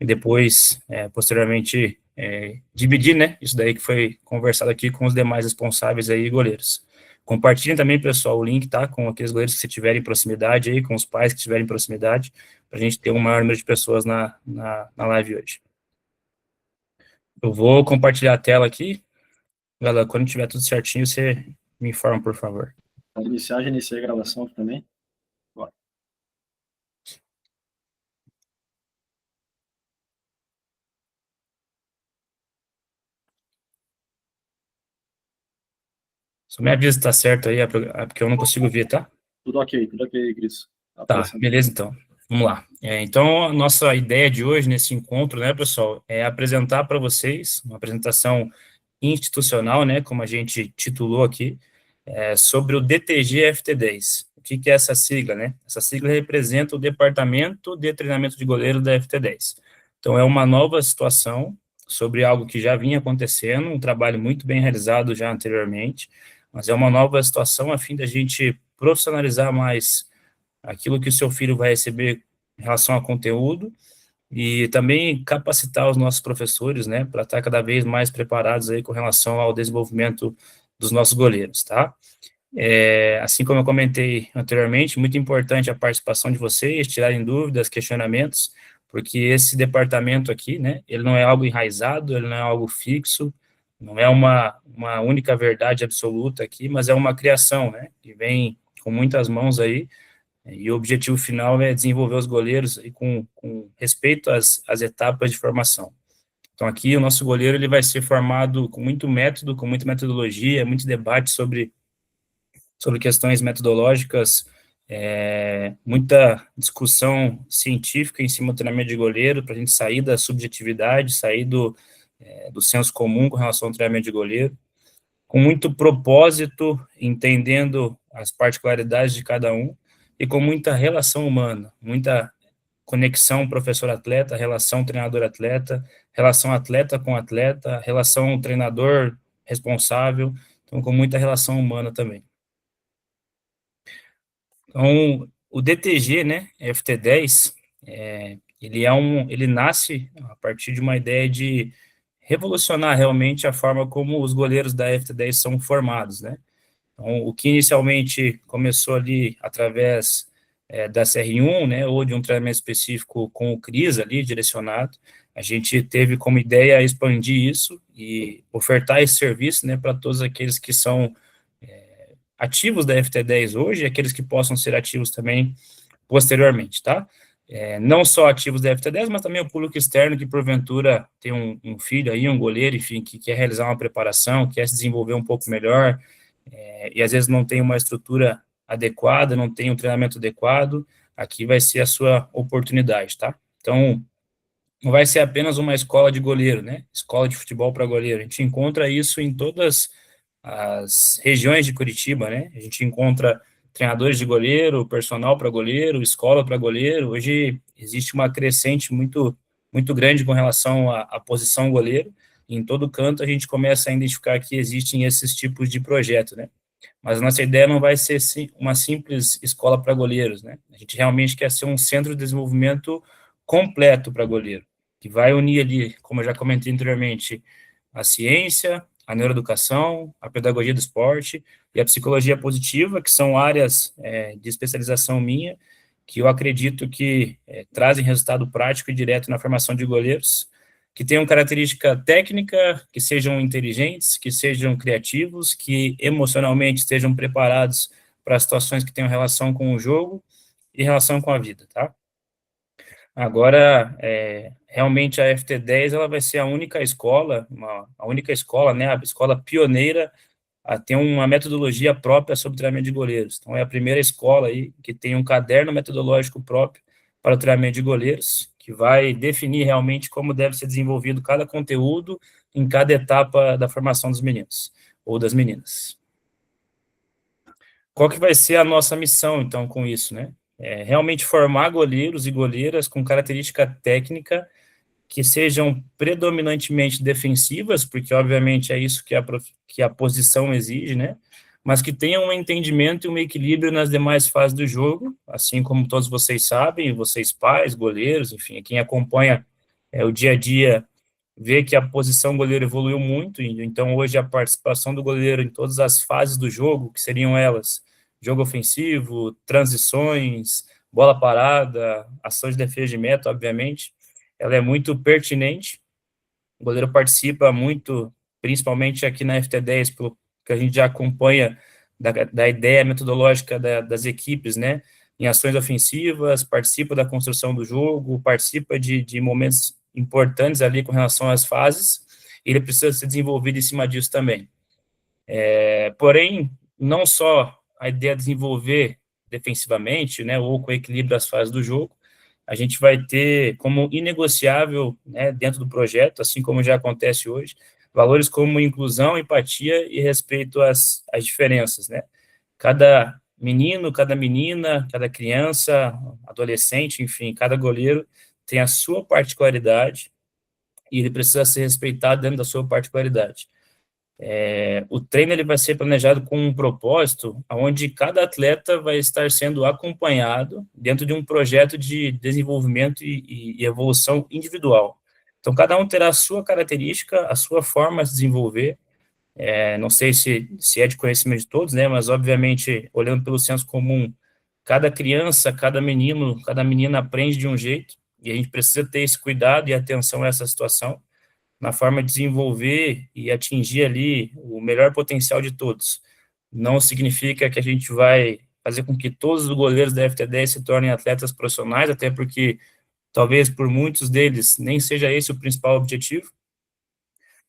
e depois, posteriormente, dividir, né, isso daí que foi conversado aqui com os demais responsáveis aí, goleiros. Compartilhem também, pessoal, o link, tá, com aqueles goleiros que tiverem proximidade aí, com os pais que tiverem proximidade, para a gente ter um maior número de pessoas na live hoje. Eu vou compartilhar a tela aqui. Galera, quando tiver tudo certinho, você me informa, por favor. Pode iniciar, já iniciei a gravação aqui também. Bora. Só me avisa se tá certo aí, porque eu não consigo ver, tá? Tudo ok, Cris. Tá, beleza então. Vamos lá. Então, a nossa ideia de hoje, nesse encontro, né, pessoal, é apresentar para vocês uma apresentação institucional, né, como a gente titulou aqui, sobre o DTG-FT10. O que é essa sigla, né? Essa sigla representa o Departamento de Treinamento de Goleiro da FT10. Então, é uma nova situação sobre algo que já vinha acontecendo, um trabalho muito bem realizado já anteriormente, mas é uma nova situação a fim da gente profissionalizar mais aquilo que o seu filho vai receber em relação a conteúdo e também capacitar os nossos professores, né, para estar cada vez mais preparados aí com relação ao desenvolvimento dos nossos goleiros, tá? Assim como eu comentei anteriormente, muito importante a participação de vocês, tirarem dúvidas, questionamentos, porque esse departamento aqui, né, ele não é algo enraizado, ele não é algo fixo, não é uma única verdade absoluta aqui, mas é uma criação, né, que vem com muitas mãos aí, e o objetivo final é desenvolver os goleiros e com respeito às etapas de formação. Então, aqui, o nosso goleiro ele vai ser formado com muito método, com muita metodologia, muito debate sobre questões metodológicas, muita discussão científica em cima do treinamento de goleiro, para a gente sair da subjetividade, sair do senso comum com relação ao treinamento de goleiro, com muito propósito, entendendo as particularidades de cada um, e com muita relação humana, muita conexão professor-atleta, relação treinador-atleta, relação atleta com atleta, relação treinador responsável, então com muita relação humana também. Então, o DTG, né, FT10, ele nasce a partir de uma ideia de revolucionar realmente a forma como os goleiros da FT10 são formados, né? Então, o que inicialmente começou ali através da CR1, né, ou de um treinamento específico com o CRIS ali, direcionado, a gente teve como ideia expandir isso e ofertar esse serviço, né, para todos aqueles que são ativos da FT10 hoje e aqueles que possam ser ativos também posteriormente, tá? Não só ativos da FT10, mas também o público externo que, porventura, tem um filho aí, um goleiro, enfim, que quer realizar uma preparação, quer se desenvolver um pouco melhor, e às vezes não tem uma estrutura adequada, não tem um treinamento adequado, aqui vai ser a sua oportunidade, tá? Então, não vai ser apenas uma escola de goleiro, né? Escola de futebol para goleiro. A gente encontra isso em todas as regiões de Curitiba, né? A gente encontra treinadores de goleiro, personal para goleiro, escola para goleiro. Hoje existe uma crescente muito grande com relação à posição goleiro. E em todo canto a gente começa a identificar que existem esses tipos de projeto, né? Mas a nossa ideia não vai ser uma simples escola para goleiros, né? A gente realmente quer ser um centro de desenvolvimento completo para goleiro, que vai unir ali, como eu já comentei anteriormente, a ciência, a neuroeducação, a pedagogia do esporte e a psicologia positiva, que são áreas de especialização minha, que eu acredito que trazem resultado prático e direto na formação de goleiros, que tenham característica técnica, que sejam inteligentes, que sejam criativos, que emocionalmente estejam preparados para situações que tenham relação com o jogo e relação com a vida, tá? Agora, realmente a FT10 ela vai ser a única escola, né, a escola pioneira a ter uma metodologia própria sobre treinamento de goleiros. Então, é a primeira escola aí que tem um caderno metodológico próprio para o treinamento de goleiros, que vai definir realmente como deve ser desenvolvido cada conteúdo em cada etapa da formação dos meninos ou das meninas. Qual que vai ser a nossa missão, então, com isso, né? Realmente formar goleiros e goleiras com característica técnica que sejam predominantemente defensivas, porque, obviamente, é isso que a posição exige, né? Mas que tenham um entendimento e um equilíbrio nas demais fases do jogo, assim como todos vocês sabem, vocês pais, goleiros, enfim, quem acompanha o dia a dia, vê que a posição do goleiro evoluiu muito, então hoje a participação do goleiro em todas as fases do jogo, que seriam elas, jogo ofensivo, transições, bola parada, ação de defesa de meta, obviamente, ela é muito pertinente. O goleiro participa muito, principalmente aqui na FT10, pelo que a gente já acompanha da ideia metodológica das equipes, né? Em ações ofensivas, participa da construção do jogo, participa de momentos importantes ali com relação às fases, e ele precisa ser desenvolvido em cima disso também. Porém, não só a ideia de desenvolver defensivamente, né, ou com equilíbrio as fases do jogo, a gente vai ter como inegociável, né, dentro do projeto, assim como já acontece hoje, valores como inclusão, empatia e respeito às diferenças, né? Cada menino, cada menina, cada criança, adolescente, enfim, cada goleiro tem a sua particularidade e ele precisa ser respeitado dentro da sua particularidade. O treino ele vai ser planejado com um propósito onde cada atleta vai estar sendo acompanhado dentro de um projeto de desenvolvimento e evolução individual. Então, cada um terá a sua característica, a sua forma de se desenvolver. Não sei se é de conhecimento de todos, né, mas, obviamente, olhando pelo senso comum, cada criança, cada menino, cada menina aprende de um jeito, e a gente precisa ter esse cuidado e atenção a essa situação na forma de desenvolver e atingir ali o melhor potencial de todos. Não significa que a gente vai fazer com que todos os goleiros da FT10 se tornem atletas profissionais, até porque talvez por muitos deles nem seja esse o principal objetivo,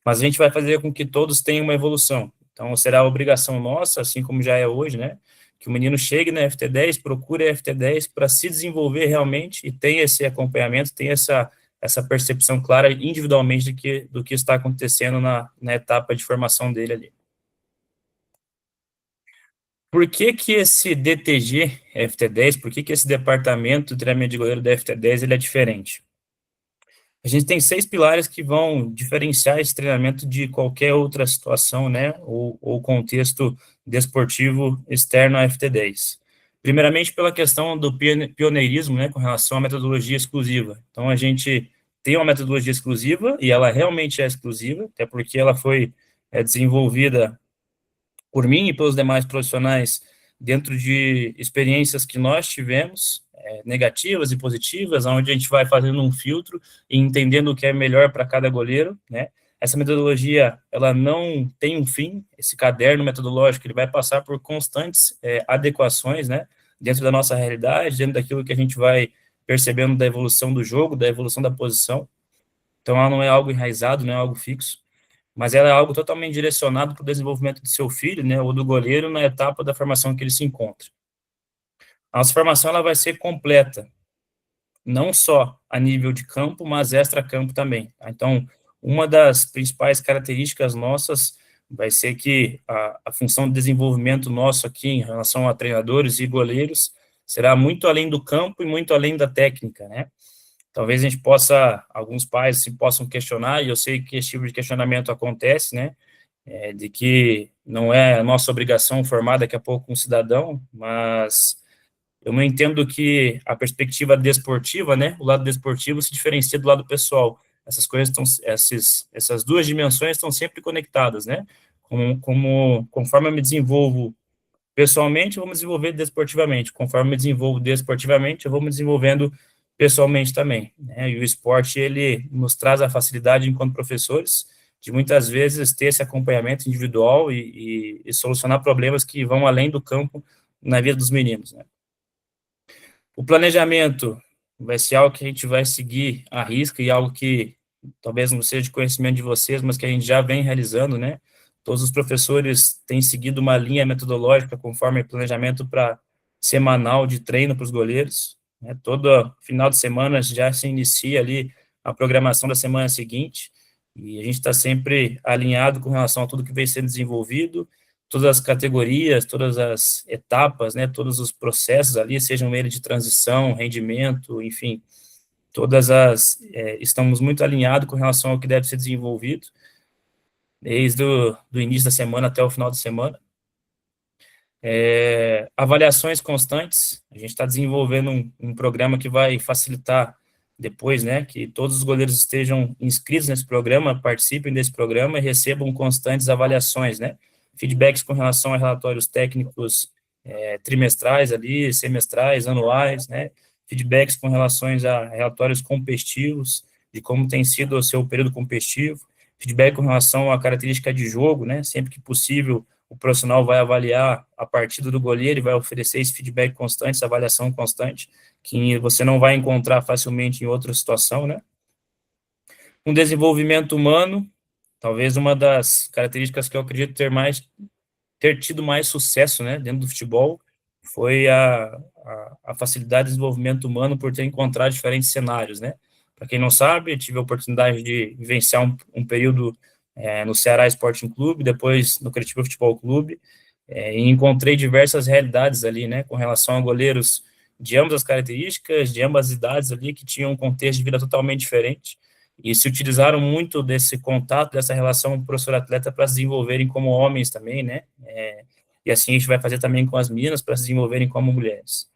mas a gente vai fazer com que todos tenham uma evolução. Então, será a obrigação nossa, assim como já é hoje, né, que o menino chegue na FT10, procure a FT10 para se desenvolver realmente e tenha esse acompanhamento, tenha essa percepção clara individualmente do que está acontecendo na etapa de formação dele ali. Por que que esse DTG FT10, por que que esse departamento de treinamento de goleiro da FT10 ele é diferente? A gente tem 6 pilares que vão diferenciar esse treinamento de qualquer outra situação, né, ou contexto desportivo externo à FT10. Primeiramente, pela questão do pioneirismo, né, com relação à metodologia exclusiva. Então, a gente tem uma metodologia exclusiva, e ela realmente é exclusiva, até porque ela foi desenvolvida por mim e pelos demais profissionais dentro de experiências que nós tivemos, negativas e positivas, onde a gente vai fazendo um filtro e entendendo o que é melhor para cada goleiro, né? Essa metodologia, ela não tem um fim, esse caderno metodológico, ele vai passar por constantes adequações, né? Dentro da nossa realidade, dentro daquilo que a gente vai percebendo da evolução do jogo, da evolução da posição. Então, ela não é algo enraizado, não é algo fixo, mas ela é algo totalmente direcionado para o desenvolvimento do seu filho, né, ou do goleiro na etapa da formação que ele se encontra. A nossa formação ela vai ser completa, não só a nível de campo, mas extra-campo também. Tá? Então, uma das principais características nossas vai ser que a função de desenvolvimento nosso aqui em relação a treinadores e goleiros será muito além do campo e muito além da técnica, né? Talvez a gente possa, alguns pais se possam questionar, e eu sei que esse tipo de questionamento acontece, né? De que não é a nossa obrigação formar daqui a pouco um cidadão, mas eu não entendo que a perspectiva desportiva, né, o lado desportivo se diferencia do lado pessoal. Essas coisas estão, essas duas dimensões estão sempre conectadas, né? Conforme eu me desenvolvo pessoalmente, eu vou me desenvolver desportivamente. Conforme eu me desenvolvo desportivamente, eu vou me desenvolvendo pessoalmente também, né? E o esporte, ele nos traz a facilidade, enquanto professores, de muitas vezes ter esse acompanhamento individual e solucionar problemas que vão além do campo na vida dos meninos, né? O planejamento vai ser algo que a gente vai seguir à risca e algo que talvez não seja de conhecimento de vocês, mas que a gente já vem realizando, né? Todos os professores têm seguido uma linha metodológica conforme planejamento para semanal de treino para os goleiros, né? Todo final de semana já se inicia ali a programação da semana seguinte, e a gente está sempre alinhado com relação a tudo que vem sendo desenvolvido, todas as categorias, todas as etapas, né, todos os processos ali, sejam eles de transição, rendimento, enfim, estamos muito alinhados com relação ao que deve ser desenvolvido, desde do início da semana até o final da semana. Avaliações constantes, a gente está desenvolvendo um programa que vai facilitar depois, né, que todos os goleiros estejam inscritos nesse programa, participem desse programa e recebam constantes avaliações, né, feedbacks com relação a relatórios técnicos trimestrais ali, semestrais, anuais, né, feedbacks com relação a relatórios competitivos, de como tem sido o seu período competitivo, feedback com relação à característica de jogo, né, sempre que possível o profissional vai avaliar a partida do goleiro e vai oferecer esse feedback constante, essa avaliação constante, que você não vai encontrar facilmente em outra situação, né? Um desenvolvimento humano, talvez uma das características que eu acredito ter tido mais sucesso, né, dentro do futebol, foi a facilidade de desenvolvimento humano por ter encontrado diferentes cenários, né? Para quem não sabe, eu tive a oportunidade de vivenciar um período no Ceará Sporting Clube, depois no Curitiba Futebol Clube, e encontrei diversas realidades ali, né, com relação a goleiros de ambas as características, de ambas as idades ali, que tinham um contexto de vida totalmente diferente, e se utilizaram muito desse contato, dessa relação professor-atleta para se desenvolverem como homens também, né, e assim a gente vai fazer também com as meninas para se desenvolverem como mulheres.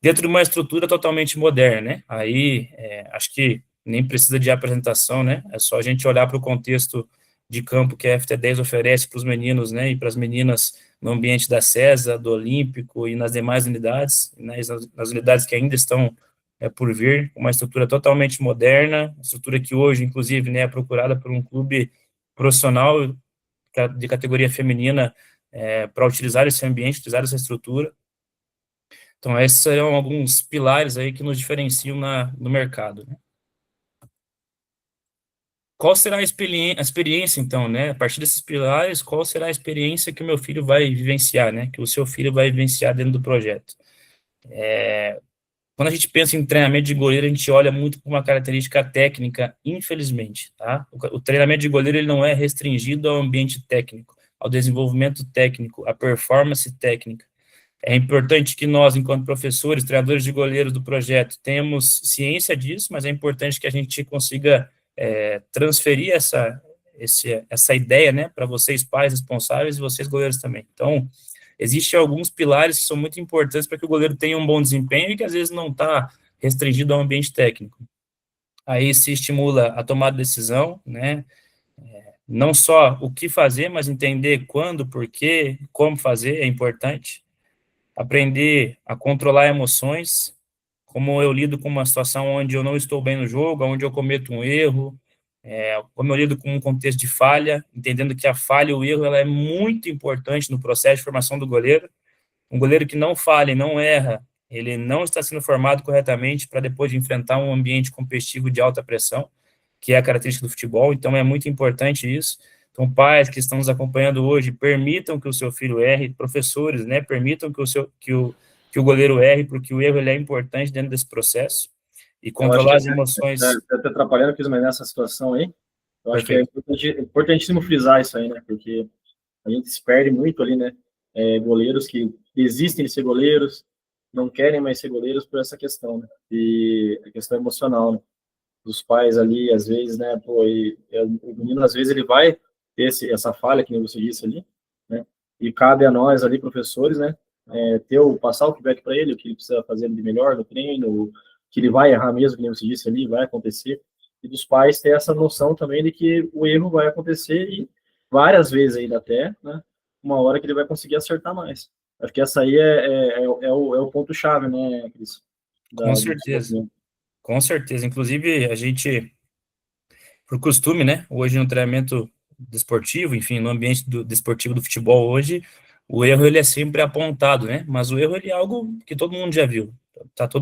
Dentro de uma estrutura totalmente moderna, né, aí acho que nem precisa de apresentação, né, é só a gente olhar para o contexto de campo que a FT10 oferece para os meninos, né, e para as meninas no ambiente da CESA, do Olímpico e nas demais unidades, né, nas unidades que ainda estão por vir, uma estrutura totalmente moderna, estrutura que hoje, inclusive, né, é procurada por um clube profissional de categoria feminina para utilizar esse ambiente, utilizar essa estrutura. Então, esses serão alguns pilares aí que nos diferenciam no mercado, né? Qual será a experiência, então, né? A partir desses pilares, qual será a experiência que o meu filho vai vivenciar, né? Que o seu filho vai vivenciar dentro do projeto? Quando a gente pensa em treinamento de goleiro, a gente olha muito para uma característica técnica, infelizmente, tá? O treinamento de goleiro, ele não é restringido ao ambiente técnico, ao desenvolvimento técnico, à performance técnica. É importante que nós, enquanto professores, treinadores de goleiros do projeto, tenhamos ciência disso, mas é importante que a gente consiga transferir essa ideia, né, para vocês, pais responsáveis, e vocês, goleiros, também. Então, existem alguns pilares que são muito importantes para que o goleiro tenha um bom desempenho e que, às vezes, não está restringido ao ambiente técnico. Aí se estimula a tomada de decisão, né, não só o que fazer, mas entender quando, por quê, como fazer, é importante. Aprender a controlar emoções, como eu lido com uma situação onde eu não estou bem no jogo, onde eu cometo um erro, como eu lido com um contexto de falha, entendendo que a falha e o erro ela é muito importante no processo de formação do goleiro. Um goleiro que não falha e não erra, ele não está sendo formado corretamente para depois de enfrentar um ambiente competitivo de alta pressão, que é a característica do futebol, então é muito importante isso. Então, pais que estão nos acompanhando hoje, permitam que o seu filho erre, professores, né, permitam que o goleiro erre, porque o erro ele é importante dentro desse processo, e Eu acho controlar que as emoções. está te atrapalhando, mas nessa situação aí, eu acho que é Perfeito. importantíssimo frisar isso aí, né? Porque a gente se perde muito ali, né? Goleiros que desistem de ser goleiros, não querem mais ser goleiros por essa questão, né? E a questão emocional, né? Dos pais ali, às vezes, né? Pô, o menino, às vezes, ele vai ter essa falha, que nem você disse ali, né? E cabe a nós ali, professores, né? Passar o feedback para ele, o que ele precisa fazer de melhor no treino, que ele vai errar mesmo, que nem você disse ali, vai acontecer. E dos pais ter essa noção também de que o erro vai acontecer e várias vezes ainda até, né? Uma hora que ele vai conseguir acertar mais. Acho que essa aí é o ponto-chave, né, Cris? Com Do certeza, desenvolvimento. com certeza. Inclusive, a gente, por costume, né, hoje no treinamento desportivo, enfim, no ambiente desportivo do futebol hoje, o erro ele é sempre apontado, né, mas o erro ele é algo que todo mundo já viu,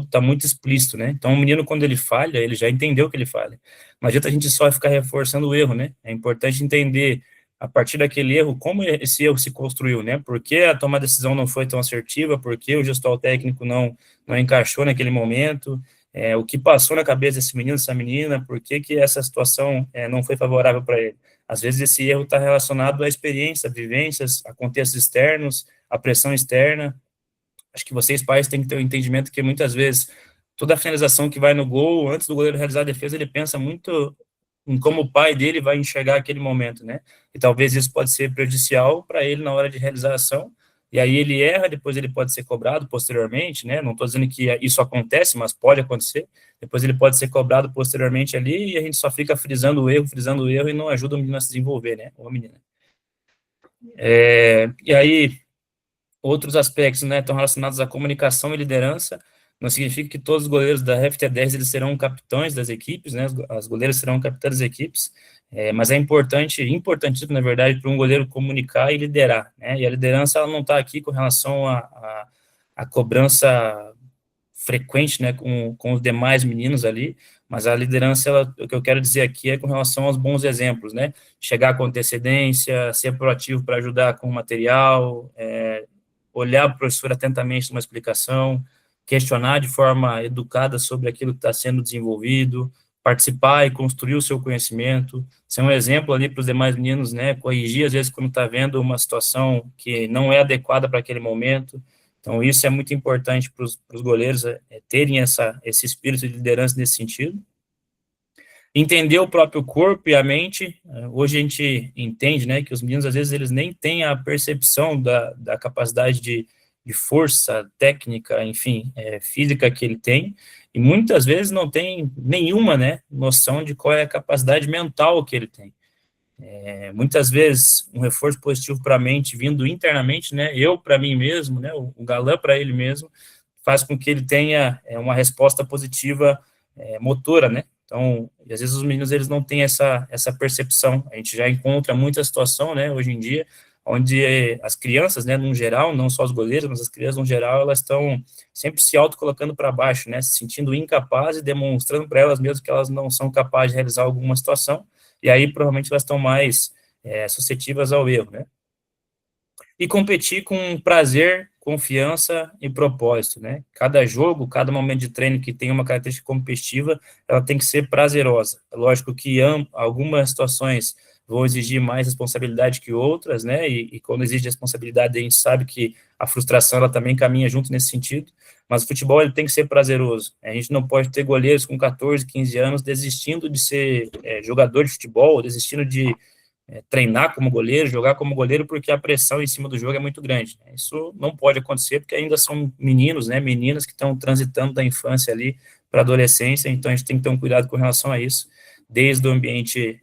tá muito explícito, né, então o menino quando ele falha, ele já entendeu que ele falha, não adianta a gente só ficar reforçando o erro, né, é importante entender a partir daquele erro, como esse erro se construiu, né, por que a tomada de decisão não foi tão assertiva, por que o gestor técnico não encaixou naquele momento, o que passou na cabeça desse menino, dessa menina, por que essa situação não foi favorável para ele. Às vezes esse erro está relacionado à experiência, a vivências, a contextos externos, a pressão externa. Acho que vocês, pais, têm que ter o um entendimento que muitas vezes toda a finalização que vai no gol, antes do goleiro realizar a defesa, ele pensa muito em como o pai dele vai enxergar aquele momento, né? E talvez isso pode ser prejudicial para ele na hora de realizar a ação, e aí ele erra, depois ele pode ser cobrado posteriormente, né? Não estou dizendo que isso acontece, mas pode acontecer. Depois ele pode ser cobrado posteriormente ali, e a gente só fica frisando o erro, e não ajuda o menino a se desenvolver, né? Ou a menina. E aí, outros aspectos, né, estão relacionados à comunicação e liderança. Não significa que todos os goleiros da FT10 eles serão capitães das equipes, né? As goleiras serão capitãs das equipes, mas é importantíssimo, na verdade, para um goleiro comunicar e liderar, né? E a liderança ela não está aqui com relação à cobrança frequente, né, com os demais meninos ali, mas a liderança, o que eu quero dizer aqui é com relação aos bons exemplos, né? Chegar com antecedência, ser proativo para ajudar com o material, olhar para o professor atentamente numa explicação, questionar de forma educada sobre aquilo que está sendo desenvolvido, participar e construir o seu conhecimento, ser um exemplo ali para os demais meninos, né? Corrigir, às vezes, quando está vendo uma situação que não é adequada para aquele momento. Então, isso é muito importante para os goleiros terem esse espírito de liderança nesse sentido. Entender o próprio corpo e a mente. Hoje a gente entende, né, que os meninos, às vezes, eles nem têm a percepção da capacidade de força, técnica, enfim, física que ele tem, e muitas vezes não tem nenhuma, né, noção de qual é a capacidade mental que ele tem. Muitas vezes, um reforço positivo para a mente vindo internamente, né, eu para mim mesmo, né, o Galã para ele mesmo, faz com que ele tenha uma resposta positiva motora, né. Então, e às vezes os meninos eles não têm essa percepção. A gente já encontra muita situação, né, hoje em dia, onde as crianças, né, no geral, não só os goleiros, mas as crianças no geral, elas estão sempre se autocolocando para baixo, né, se sentindo incapazes e demonstrando para elas mesmas que elas não são capazes de realizar alguma situação, e aí provavelmente elas estão mais suscetíveis ao erro, né. E competir com prazer, confiança e propósito, né? Cada jogo, cada momento de treino que tem uma característica competitiva, ela tem que ser prazerosa. É lógico que algumas situações vão exigir mais responsabilidade que outras, né? E quando exige responsabilidade, a gente sabe que a frustração ela também caminha junto nesse sentido. Mas o futebol ele tem que ser prazeroso. A gente não pode ter goleiros com 14, 15 anos desistindo de ser jogador de futebol, desistindo de treinar como goleiro, jogar como goleiro, porque a pressão em cima do jogo é muito grande, né? Isso não pode acontecer, porque ainda são meninos, né, meninas que estão transitando da infância ali para a adolescência, então a gente tem que ter um cuidado com relação a isso, desde o ambiente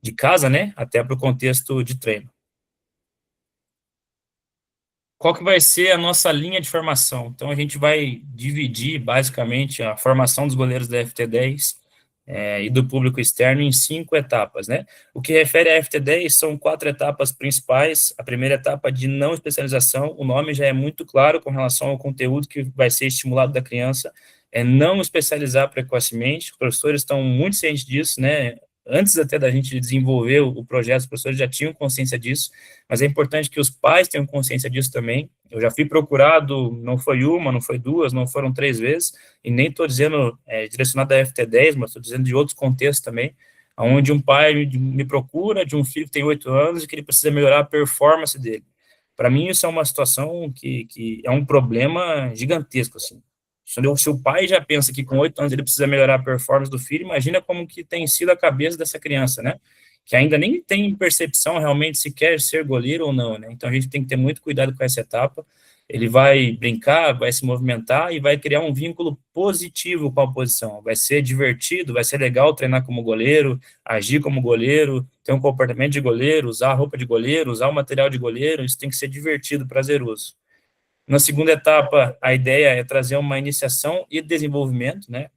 de casa, né, até para o contexto de treino. Qual que vai ser a nossa linha de formação? Então, a gente vai dividir, basicamente, a formação dos goleiros da FT10 e do público externo em 5 etapas, né? O que refere à FT10 são 4 etapas principais. A primeira etapa de não especialização, o nome já é muito claro com relação ao conteúdo que vai ser estimulado da criança, é não especializar precocemente. Os professores estão muito cientes disso, né? Antes até da gente desenvolver o projeto, os professores já tinham consciência disso, mas é importante que os pais tenham consciência disso também. Eu já fui procurado, não foi uma, não foi duas, não foram 3 vezes, e nem estou dizendo direcionado da FT10, mas estou dizendo de outros contextos também, onde um pai me procura de um filho que tem 8 anos e que ele precisa melhorar a performance dele. Para mim, isso é uma situação que é um problema gigantesco, assim. Se o pai já pensa que com 8 anos ele precisa melhorar a performance do filho, imagina como que tem sido a cabeça dessa criança, né? Que ainda nem tem percepção realmente se quer ser goleiro ou não, né? Então a gente tem que ter muito cuidado com essa etapa. Ele vai brincar, vai se movimentar e vai criar um vínculo positivo com a posição. Vai ser divertido, vai ser legal treinar como goleiro, agir como goleiro, ter um comportamento de goleiro, usar a roupa de goleiro, usar o material de goleiro, isso tem que ser divertido, prazeroso. Na segunda etapa, a ideia é trazer uma iniciação e desenvolvimento, né?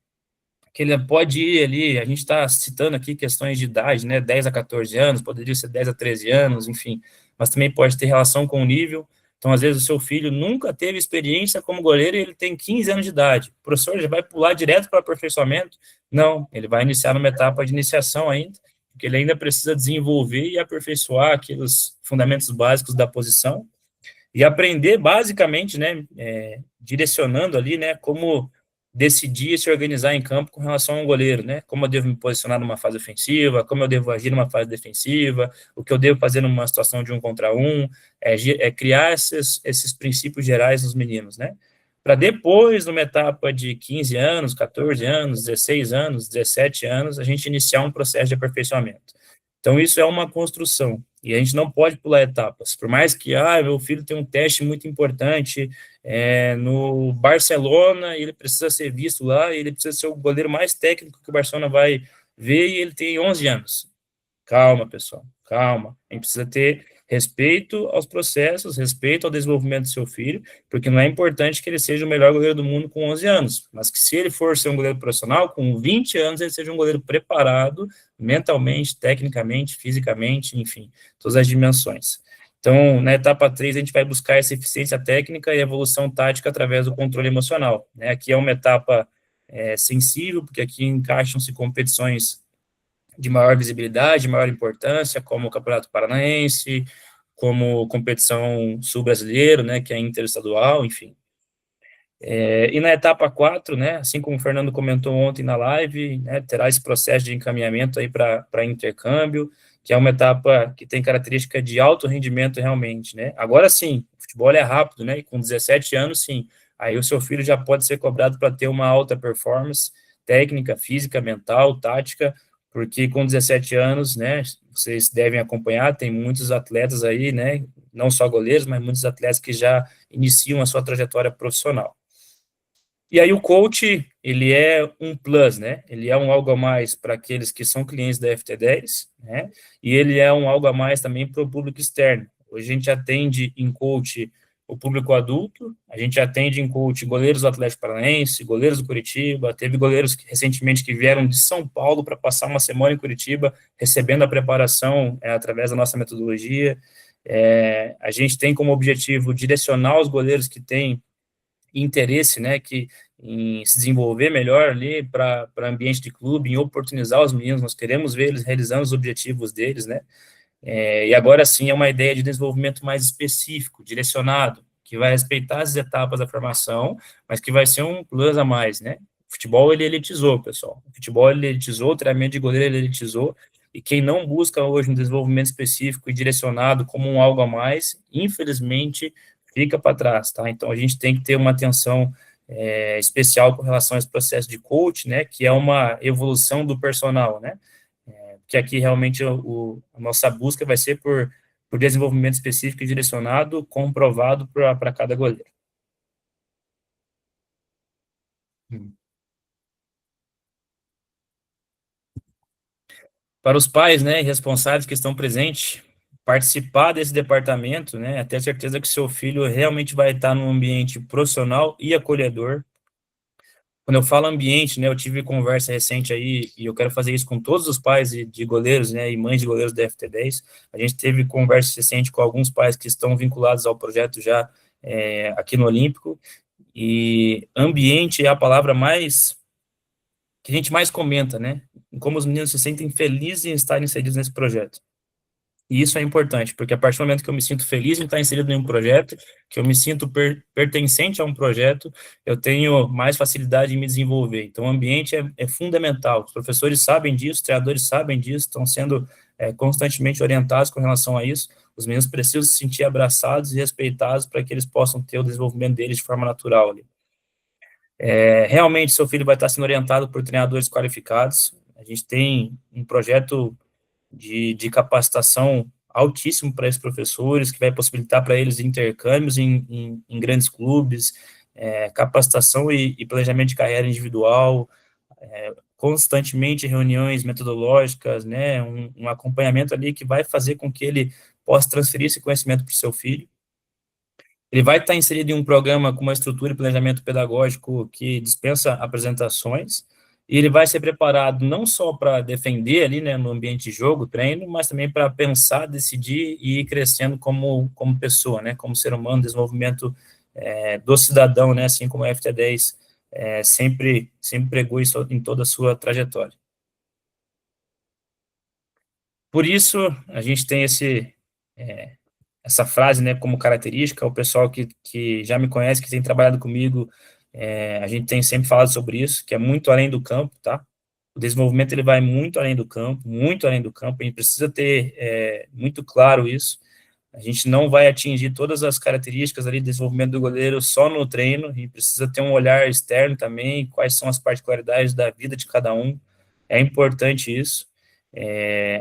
Que ele pode ir ali, a gente está citando aqui questões de idade, né? 10 a 14 anos, poderia ser 10 a 13 anos, enfim, mas também pode ter relação com o nível. Então, às vezes, o seu filho nunca teve experiência como goleiro e ele tem 15 anos de idade. O professor já vai pular direto para o aperfeiçoamento? Não, ele vai iniciar numa etapa de iniciação ainda, porque ele ainda precisa desenvolver e aperfeiçoar aqueles fundamentos básicos da posição e aprender basicamente, né, direcionando ali, né, como decidir e se organizar em campo com relação ao goleiro, né, como eu devo me posicionar numa fase ofensiva, como eu devo agir numa fase defensiva, o que eu devo fazer numa situação de 1 contra 1, criar esses princípios gerais nos meninos, né, para depois, numa etapa de 15 anos, 14 anos, 16 anos, 17 anos, a gente iniciar um processo de aperfeiçoamento. Então, isso é uma construção. E a gente não pode pular etapas. Por mais que, meu filho tem um teste muito importante no Barcelona, ele precisa ser visto lá, ele precisa ser o goleiro mais técnico que o Barcelona vai ver, e ele tem 11 anos. Calma, pessoal, calma. A gente precisa ter respeito aos processos, respeito ao desenvolvimento do seu filho, porque não é importante que ele seja o melhor goleiro do mundo com 11 anos, mas que se ele for ser um goleiro profissional, com 20 anos, ele seja um goleiro preparado mentalmente, tecnicamente, fisicamente, enfim, todas as dimensões. Então, na etapa 3, a gente vai buscar essa eficiência técnica e evolução tática através do controle emocional. Né? Aqui é uma etapa sensível, porque aqui encaixam-se competições de maior visibilidade, maior importância, como o Campeonato Paranaense, como competição sul-brasileiro, né, que é interestadual, enfim. E na etapa 4, né, assim como o Fernando comentou ontem na live, né, terá esse processo de encaminhamento aí para intercâmbio, que é uma etapa que tem característica de alto rendimento realmente, né. Agora sim, o futebol é rápido, né, e com 17 anos, sim, aí o seu filho já pode ser cobrado para ter uma alta performance técnica, física, mental, tática, porque com 17 anos, né, vocês devem acompanhar, tem muitos atletas aí, né, não só goleiros, mas muitos atletas que já iniciam a sua trajetória profissional. E aí o coach, ele é um plus, né? Ele é um algo a mais para aqueles que são clientes da FT10, né? E ele é um algo a mais também para o público externo. Hoje a gente atende em coach o público adulto, a gente atende em coach goleiros do Atlético Paranaense, goleiros do Curitiba, teve goleiros que, recentemente que vieram de São Paulo para passar uma semana em Curitiba, recebendo a preparação através da nossa metodologia. A gente tem como objetivo direcionar os goleiros que têm interesse, né, em se desenvolver melhor ali para ambiente de clube, em oportunizar os meninos, nós queremos ver eles realizando os objetivos deles, né, e agora sim é uma ideia de desenvolvimento mais específico, direcionado, que vai respeitar as etapas da formação, mas que vai ser um plus a mais, né. O futebol, ele elitizou, pessoal. O futebol, ele elitizou, o treinamento de goleiro, ele elitizou, e quem não busca hoje um desenvolvimento específico e direcionado como um algo a mais, infelizmente, fica para trás, tá? Então, a gente tem que ter uma atenção especial com relação a esse processo de coach, né, que é uma evolução do personal, né, que aqui realmente a nossa busca vai ser por desenvolvimento específico e direcionado, comprovado para cada goleiro. Para os pais, né, responsáveis que estão presentes, participar desse departamento, né, ter certeza que seu filho realmente vai estar num ambiente profissional e acolhedor. Quando eu falo ambiente, né, eu tive conversa recente aí, e eu quero fazer isso com todos os pais de goleiros, né, e mães de goleiros da FT10. A gente teve conversa recente com alguns pais que estão vinculados ao projeto já aqui no Olímpico, e ambiente é a palavra mais que a gente mais comenta, né, como os meninos se sentem felizes em estar inseridos nesse projeto. E isso é importante, porque a partir do momento que eu me sinto feliz em estar inserido em um projeto, que eu me sinto pertencente a um projeto, eu tenho mais facilidade em me desenvolver. Então, o ambiente é fundamental. Os professores sabem disso, os treinadores sabem disso, estão sendo constantemente orientados com relação a isso. Os meninos precisam se sentir abraçados e respeitados para que eles possam ter o desenvolvimento deles de forma natural ali. Realmente, seu filho vai estar sendo orientado por treinadores qualificados. A gente tem um projeto de capacitação altíssimo para esses professores, que vai possibilitar para eles intercâmbios em grandes clubes, capacitação e planejamento de carreira individual, constantemente reuniões metodológicas, né, um acompanhamento ali que vai fazer com que ele possa transferir esse conhecimento para o seu filho. Ele vai estar inserido em um programa com uma estrutura e planejamento pedagógico que dispensa apresentações, e ele vai ser preparado não só para defender ali, né, no ambiente de jogo, treino, mas também para pensar, decidir e ir crescendo como pessoa, né, como ser humano, desenvolvimento do cidadão, né, assim como a FT10 sempre pregou isso em toda a sua trajetória. Por isso, a gente tem essa frase, né, como característica. O pessoal que já me conhece, que tem trabalhado comigo, a gente tem sempre falado sobre isso, que é muito além do campo, tá? O desenvolvimento, ele vai muito além do campo, muito além do campo, a gente precisa ter muito claro isso. A gente não vai atingir todas as características ali de desenvolvimento do goleiro só no treino, a gente precisa ter um olhar externo também, quais são as particularidades da vida de cada um, é importante isso.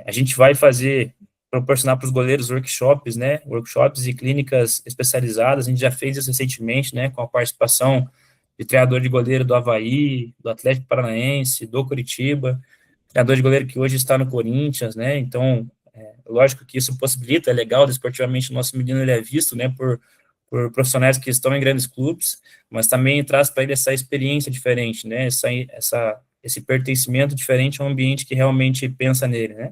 A gente vai fazer proporcionar para os goleiros workshops, né, workshops e clínicas especializadas. A gente já fez isso recentemente, né, com a participação de treinador de goleiro do Avaí, do Atlético Paranaense, do Curitiba, treinador de goleiro que hoje está no Corinthians, né, então, lógico que isso possibilita, é legal, esportivamente, o nosso menino ele é visto, né, por profissionais que estão em grandes clubes, mas também traz para ele essa experiência diferente, né, esse pertencimento diferente a um ambiente que realmente pensa nele, né.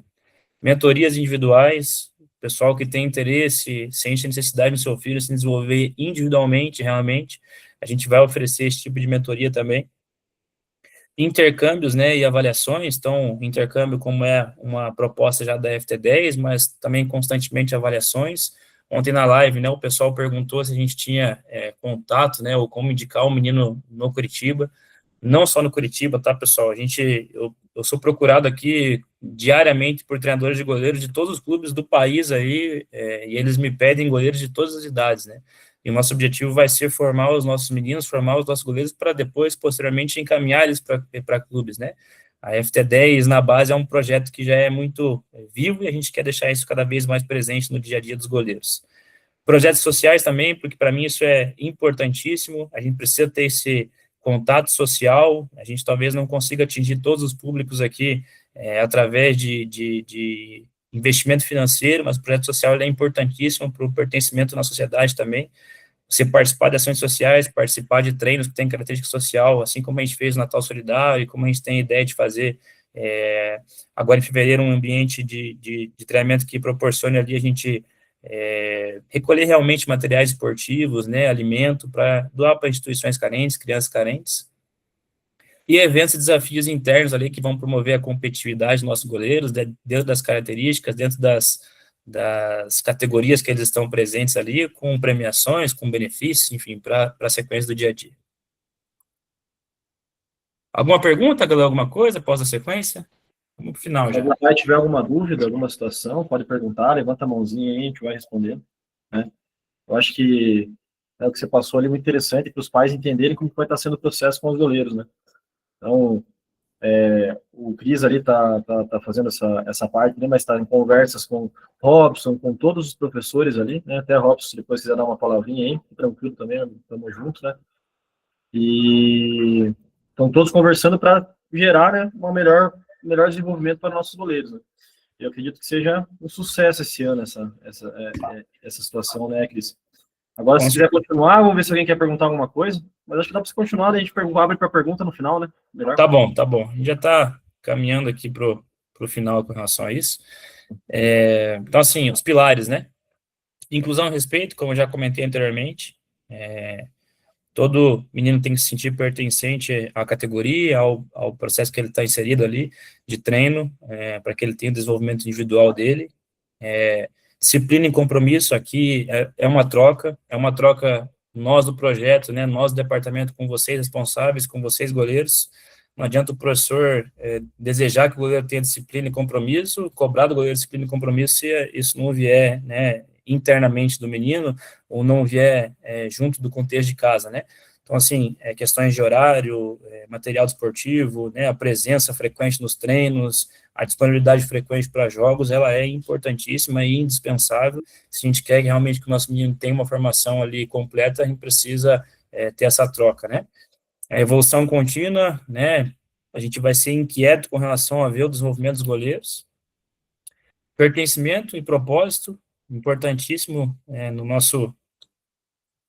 Mentorias individuais, pessoal que tem interesse, sente necessidade no seu filho se desenvolver individualmente, realmente, a gente vai oferecer esse tipo de mentoria também. Intercâmbios, né, e avaliações, então, intercâmbio como é uma proposta já da FT10, mas também constantemente avaliações. Ontem na live, né, o pessoal perguntou se a gente tinha contato, né, ou como indicar um menino no Curitiba. Não só no Curitiba, tá, pessoal? Eu sou procurado aqui diariamente por treinadores de goleiros de todos os clubes do país aí, e eles me pedem goleiros de todas as idades, né? E o nosso objetivo vai ser formar os nossos meninos, formar os nossos goleiros para depois, posteriormente, encaminhar eles para clubes, né? A FT10 na base é um projeto que já é muito vivo e a gente quer deixar isso cada vez mais presente no dia a dia dos goleiros. Projetos sociais também, porque para mim isso é importantíssimo, a gente precisa ter esse contato social, a gente talvez não consiga atingir todos os públicos aqui através de investimento financeiro, mas o projeto social é importantíssimo para o pertencimento na sociedade também. Você participar de ações sociais, participar de treinos que têm característica social, assim como a gente fez no Natal Solidário, e como a gente tem a ideia de fazer agora em fevereiro um ambiente de treinamento que proporcione ali a gente recolher realmente materiais esportivos, né, alimento, para doar para instituições carentes, crianças carentes, e eventos e desafios internos ali que vão promover a competitividade dos nossos goleiros, dentro das características, dentro das categorias que eles estão presentes ali, com premiações, com benefícios, enfim, para a sequência do dia a dia. Alguma pergunta, galera? Alguma coisa após a sequência? Vamos para o final já. Se tiver alguma dúvida, alguma situação, pode perguntar, levanta a mãozinha aí, a gente vai respondendo, né? Eu acho que o que você passou ali é muito interessante para os pais entenderem como vai estar sendo o processo com os goleiros, né? Então, o Cris ali tá fazendo essa parte, né? Mas está em conversas com Robson, com todos os professores ali, né? Até Robson, se depois quiser dar uma palavrinha aí, tranquilo também, estamos juntos, né? E estão todos conversando para gerar, né, melhor desenvolvimento para nossos goleiros, né? Eu acredito que seja um sucesso esse ano essa situação, né, Cris? Agora, se quiser continuar, vamos ver se alguém quer perguntar alguma coisa, mas acho que dá para você continuar, daí a gente abre para pergunta no final, né? Melhor. Tá bom. A gente já está caminhando aqui para o final com relação a isso. Então, assim, os pilares, né? Inclusão e respeito, como eu já comentei anteriormente. Todo menino tem que se sentir pertencente à categoria, ao processo que ele está inserido ali, de treino, para que ele tenha o desenvolvimento individual dele. Disciplina e compromisso aqui é uma troca nós do projeto, né, nós do departamento com vocês responsáveis, com vocês goleiros. Não adianta o professor desejar que o goleiro tenha disciplina e compromisso, cobrar do goleiro disciplina e compromisso se isso não vier, né, internamente do menino, ou não vier junto do contexto de casa, né? Então, assim, questões de horário, material desportivo, né, a presença frequente nos treinos, a disponibilidade frequente para jogos, ela é importantíssima e indispensável. Se a gente quer realmente que o nosso menino tenha uma formação ali completa, a gente precisa ter essa troca, né? A evolução contínua, né? A gente vai ser inquieto com relação a ver o desenvolvimento dos goleiros. Pertencimento e propósito, importantíssimo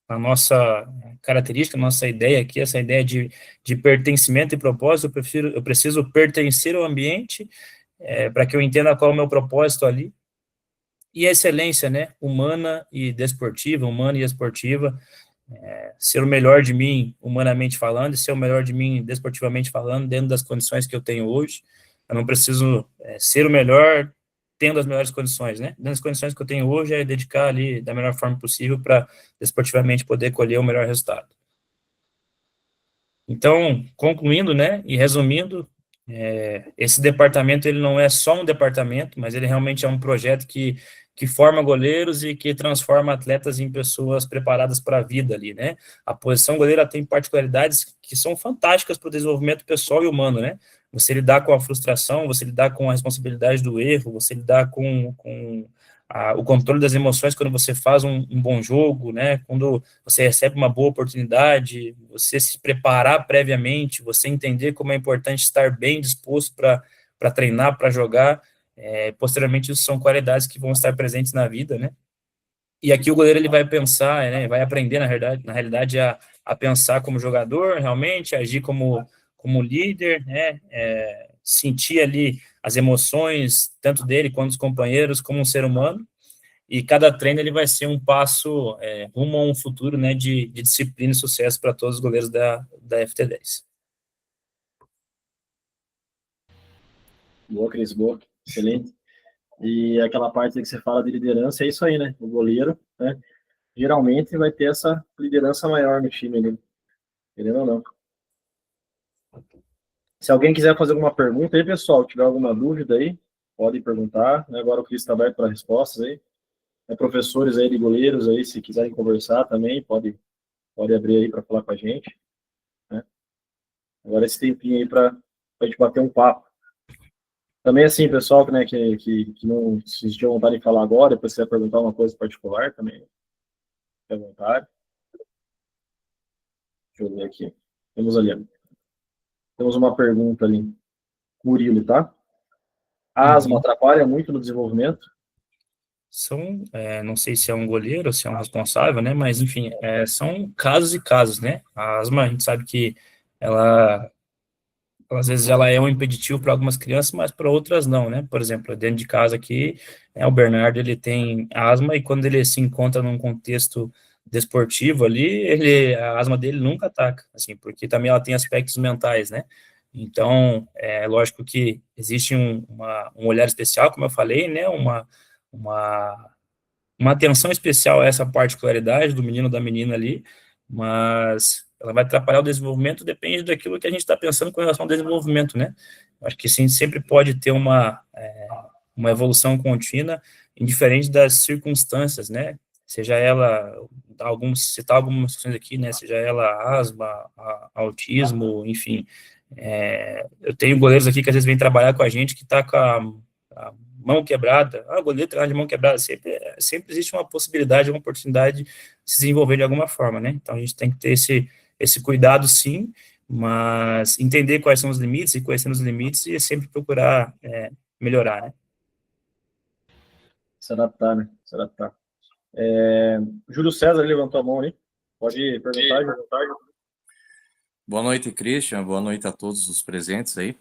na nossa característica, nossa ideia aqui, essa ideia de pertencimento e propósito. Eu preciso pertencer ao ambiente para que eu entenda qual é o meu propósito ali. E a excelência, né? Humana e esportiva, ser o melhor de mim humanamente falando e ser o melhor de mim desportivamente falando, dentro das condições que eu tenho hoje. Eu não preciso ser o melhor tendo as melhores condições, né? Dentro das condições que eu tenho hoje, é dedicar ali da melhor forma possível para desportivamente poder colher o melhor resultado. Então, concluindo, né, e resumindo, esse departamento, ele não é só um departamento, mas ele realmente é um projeto que forma goleiros e que transforma atletas em pessoas preparadas para a vida ali, né? A posição goleira tem particularidades que são fantásticas para o desenvolvimento pessoal e humano, né? você lidar com a frustração, você lidar com a responsabilidade do erro, você lidar com o controle das emoções quando você faz um bom jogo, né? Quando você recebe uma boa oportunidade, você se preparar previamente, você entender como é importante estar bem disposto para treinar, para jogar. Posteriormente, isso são qualidades que vão estar presentes na vida, né? E aqui o goleiro ele vai pensar, né, vai aprender, na realidade, a pensar como jogador, realmente, agir como líder, né, sentir ali as emoções, tanto dele quanto dos companheiros, como um ser humano, e cada treino ele vai ser um passo rumo a um futuro, né, de disciplina e sucesso para todos os goleiros da FT10. Boa, Cris, boa. Excelente. E aquela parte que você fala de liderança, é isso aí, né? O goleiro, né? Geralmente vai ter essa liderança maior no time, né? Querendo ou não. Se alguém quiser fazer alguma pergunta aí, pessoal, tiver alguma dúvida aí, pode perguntar, né? Agora o Cris está aberto para respostas aí. Professores aí de goleiros aí, se quiserem conversar também, pode abrir aí para falar com a gente, né? Agora esse tempinho aí para a gente bater um papo. Também assim, pessoal, né, que não se sentiu vontade de falar agora, depois você vai perguntar uma coisa particular também, fique à vontade. Deixa eu ver aqui. Temos ali, ó. Temos uma pergunta ali. Murilo, tá? A asma atrapalha muito no desenvolvimento? Não sei se é um goleiro ou se é um responsável, né, mas enfim, são casos e casos, né, a asma a gente sabe que ela, às vezes ela é um impeditivo para algumas crianças, mas para outras não, né, por exemplo, dentro de casa aqui, o Bernardo, ele tem asma e quando ele se encontra num contexto desportivo ali, a asma dele nunca ataca, assim, porque também ela tem aspectos mentais, né, então, lógico que existe um olhar especial, como eu falei, né, uma uma atenção especial a essa particularidade do menino ou da menina ali, mas ela vai atrapalhar o desenvolvimento, depende daquilo que a gente está pensando com relação ao desenvolvimento, né? Acho que sim, sempre pode ter uma evolução contínua, indiferente das circunstâncias, né? Seja ela, citar algumas questões aqui, né? Seja ela asma, autismo, enfim. Eu tenho goleiros aqui que às vezes vêm trabalhar com a gente que está com a mão quebrada, goleiro treinar de mão quebrada, sempre existe uma possibilidade, uma oportunidade de se desenvolver de alguma forma, né? Então a gente tem que ter esse cuidado, sim, mas entender quais são os limites e conhecendo os limites e sempre procurar melhorar, né? Se adaptar, né? Se adaptar. Júlio César levantou a mão aí. Pode perguntar, Júlio. Boa noite, Christian. Boa noite a todos os presentes aí.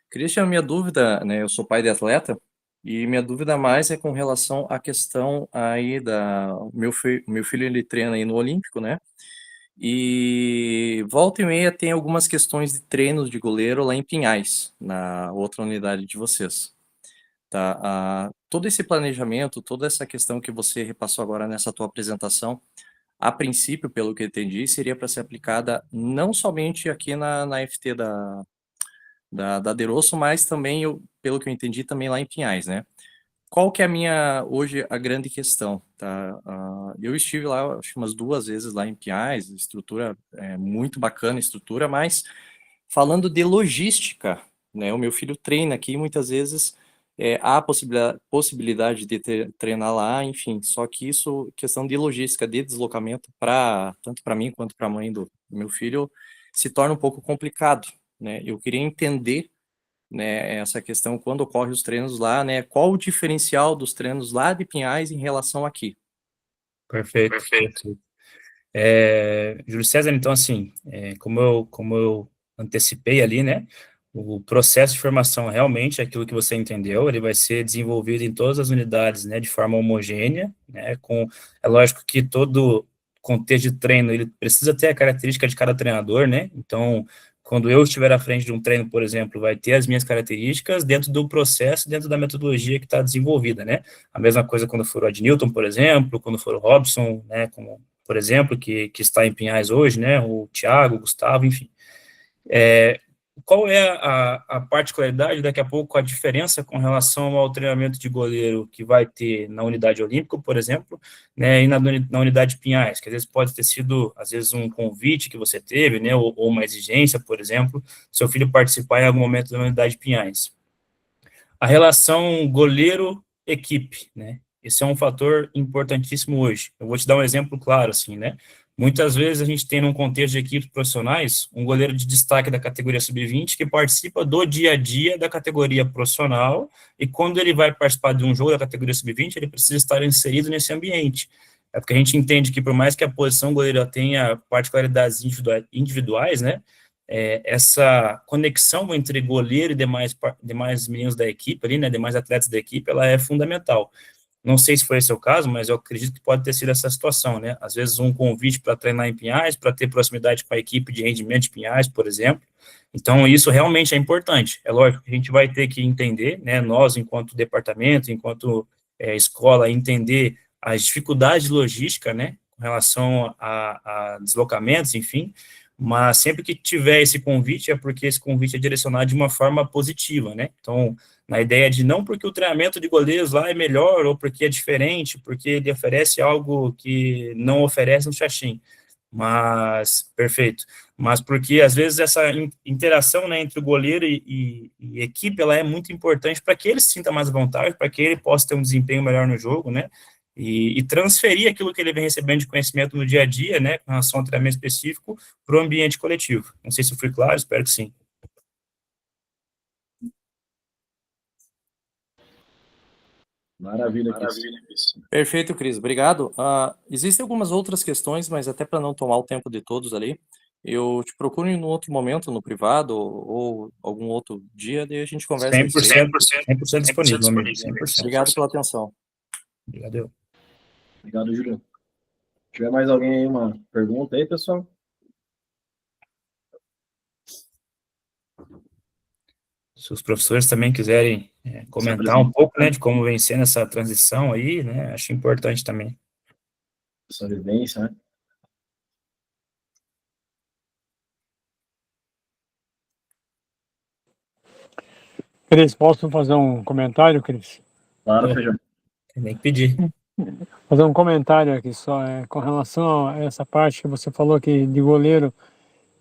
Christian, minha dúvida, né? Eu sou pai de atleta e minha dúvida mais é com relação à questão aí meu filho ele treina aí no Olímpico, né? E volta e meia tem algumas questões de treinos de goleiro lá em Pinhais, na outra unidade de vocês. Tá? Todo esse planejamento, toda essa questão que você repassou agora nessa tua apresentação, a princípio, pelo que eu entendi, seria para ser aplicada não somente aqui na FT da Derosso, mas também, pelo que eu entendi, também lá em Pinhais, né? Qual que é hoje, a grande questão, tá? Eu estive lá, acho que umas 2 vezes lá em Pinhais, estrutura muito bacana, estrutura, mas falando de logística, né? O meu filho treina aqui, muitas vezes há a possibilidade de treinar lá, enfim, só que isso, questão de logística, de deslocamento, tanto para mim quanto para a mãe do meu filho, se torna um pouco complicado, né? Eu queria entender, né, essa questão quando ocorre os treinos lá, né? Qual o diferencial dos treinos lá de Pinhais em relação aqui? Perfeito. Júlio César, então, assim, como eu antecipei ali, né, o processo de formação realmente, aquilo que você entendeu, ele vai ser desenvolvido em todas as unidades, né, de forma homogênea, né, é lógico que todo contexto de treino, ele precisa ter a característica de cada treinador, né, então, quando eu estiver à frente de um treino, por exemplo, vai ter as minhas características dentro do processo, dentro da metodologia que está desenvolvida, né, a mesma coisa quando for o Adnilton, por exemplo, quando for o Robson, né, por exemplo, que está em Pinhais hoje, né, o Thiago, o Gustavo, enfim. qual é a particularidade, daqui a pouco, a diferença com relação ao treinamento de goleiro que vai ter na unidade olímpica, por exemplo, né, e na unidade Pinhais, que às vezes pode ter sido, às vezes, um convite que você teve, né, ou uma exigência, por exemplo, seu filho participar em algum momento da unidade Pinhais. A relação goleiro-equipe, né, esse é um fator importantíssimo hoje. Eu vou te dar um exemplo claro, assim, né, muitas vezes a gente tem, num contexto de equipes profissionais, um goleiro de destaque da categoria sub-20 que participa do dia a dia da categoria profissional, e quando ele vai participar de um jogo da categoria sub-20, ele precisa estar inserido nesse ambiente. É porque a gente entende que, por mais que a posição goleira tenha particularidades individuais, né, essa conexão entre goleiro e demais meninos da equipe ali, né, demais atletas da equipe, ela é fundamental. Não sei se foi esse o caso, mas eu acredito que pode ter sido essa situação, né? Às vezes um convite para treinar em Pinhais, para ter proximidade com a equipe de rendimento de Pinhais, por exemplo. Então, isso realmente é importante. É lógico que a gente vai ter que entender, né? Nós, enquanto departamento, enquanto escola, entender as dificuldades de logística, né? Com relação a deslocamentos, enfim. Mas sempre que tiver esse convite, é porque esse convite é direcionado de uma forma positiva, né? Então, na ideia de não porque o treinamento de goleiros lá é melhor, ou porque é diferente, porque ele oferece algo que não oferece no Xaxim, mas, perfeito, mas porque às vezes essa interação, né, entre o goleiro e equipe, ela é muito importante para que ele se sinta mais à vontade, para que ele possa ter um desempenho melhor no jogo, né, e transferir aquilo que ele vem recebendo de conhecimento no dia a dia, né, com relação ao treinamento específico, para o ambiente coletivo. Não sei se eu fui claro, espero que sim. Maravilha, Cris. Perfeito, Cris, obrigado. Existem algumas outras questões, mas até para não tomar o tempo de todos ali, eu te procuro em um outro momento, no privado, ou algum outro dia, daí a gente conversa a respeito. 100% disponível, meu amigo, 100%. Obrigado pela atenção. Obrigado. Obrigado, Júlio. Se tiver mais alguém aí, uma pergunta aí, pessoal? Se os professores também quiserem comentar um pouco, né, de como vem sendo essa transição aí, né, acho importante também. Essa vivência, né? Cris, posso fazer um comentário, Cris? Claro, Feijão. Tem nem que pedir. Fazer um comentário aqui só, com relação a essa parte que você falou que de goleiro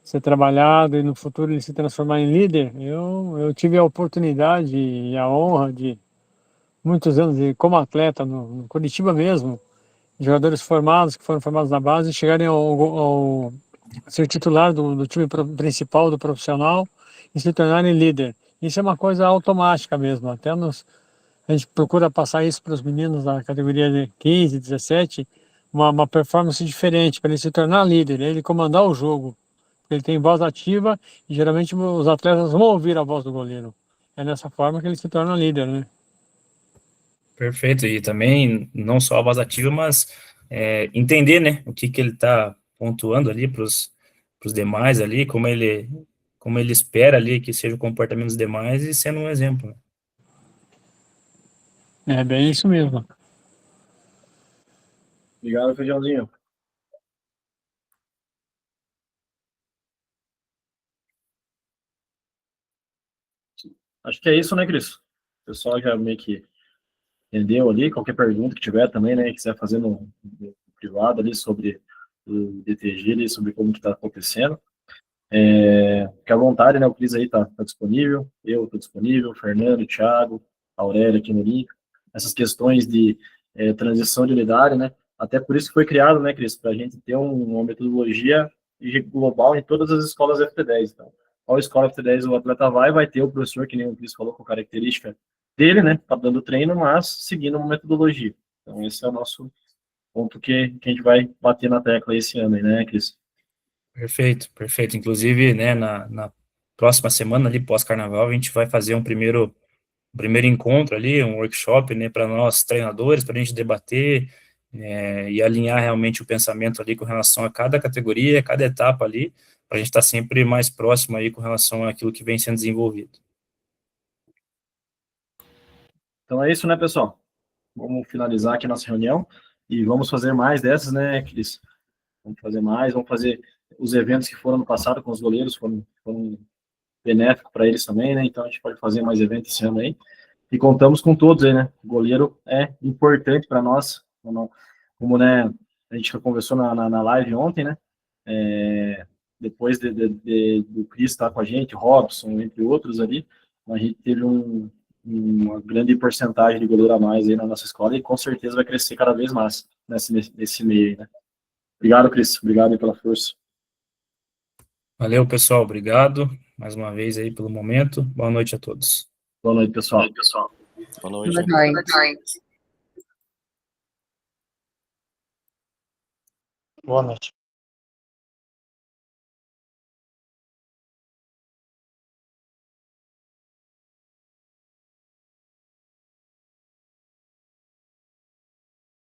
ser trabalhado e no futuro ele se transformar em líder. Eu tive a oportunidade e a honra de muitos anos como atleta no Curitiba mesmo, jogadores formados, que foram formados na base, chegarem ao ser titular do time principal, do profissional, e se tornarem líder. Isso é uma coisa automática mesmo, até a gente procura passar isso para os meninos da categoria de 15, 17, uma performance diferente, para ele se tornar líder, ele comandar o jogo. Ele tem voz ativa e geralmente os atletas vão ouvir a voz do goleiro. É dessa forma que ele se torna líder, né? Perfeito, e também não só a voz ativa, mas entender, né, o que ele está pontuando ali para os demais ali, como ele espera ali que seja o comportamento dos demais e sendo um exemplo, né? É bem isso mesmo. Obrigado, Feijãozinho. Acho que é isso, né, Cris? O pessoal já meio que entendeu ali. Qualquer pergunta que tiver também, né, quiser fazer no privado ali sobre o DTG ali, sobre como que está acontecendo. Fique à vontade, né? O Cris aí tá disponível, eu estou disponível, o Fernando, o Thiago, a Aurélia aqui no link. Essas questões de transição de unidade, né? Até por isso que foi criado, né, Cris? Para a gente ter uma metodologia global em todas as escolas FT10. Então, qual escola FT10 o atleta vai ter o professor, que nem o Cris falou, com característica dele, né? Tá dando treino, mas seguindo uma metodologia. Então, esse é o nosso ponto que a gente vai bater na tecla esse ano aí, né, Cris? Perfeito, perfeito. Inclusive, né, na próxima semana ali, pós-carnaval, a gente vai fazer um primeiro encontro ali, um workshop, né, para nós treinadores, para a gente debater e alinhar realmente o pensamento ali com relação a cada categoria, cada etapa ali, para a gente estar sempre mais próximo aí com relação àquilo que vem sendo desenvolvido. Então é isso, né, pessoal? Vamos finalizar aqui a nossa reunião e vamos fazer mais dessas, né, Cris? Vamos fazer mais, vamos fazer os eventos que foram no passado com os goleiros, foram benéfico para eles também, né? Então a gente pode fazer mais eventos esse ano aí. E contamos com todos aí, né? O goleiro é importante para nós, como, né, a gente conversou na live ontem, né? Depois do Cris estar com a gente, Robson, entre outros ali, a gente teve uma grande porcentagem de goleiro a mais aí na nossa escola e com certeza vai crescer cada vez mais nesse meio aí, né? Obrigado, Cris. Obrigado aí pela força. Valeu, pessoal. Obrigado mais uma vez aí pelo momento. Boa noite a todos. Boa noite, pessoal. Boa noite. Boa noite. Boa noite.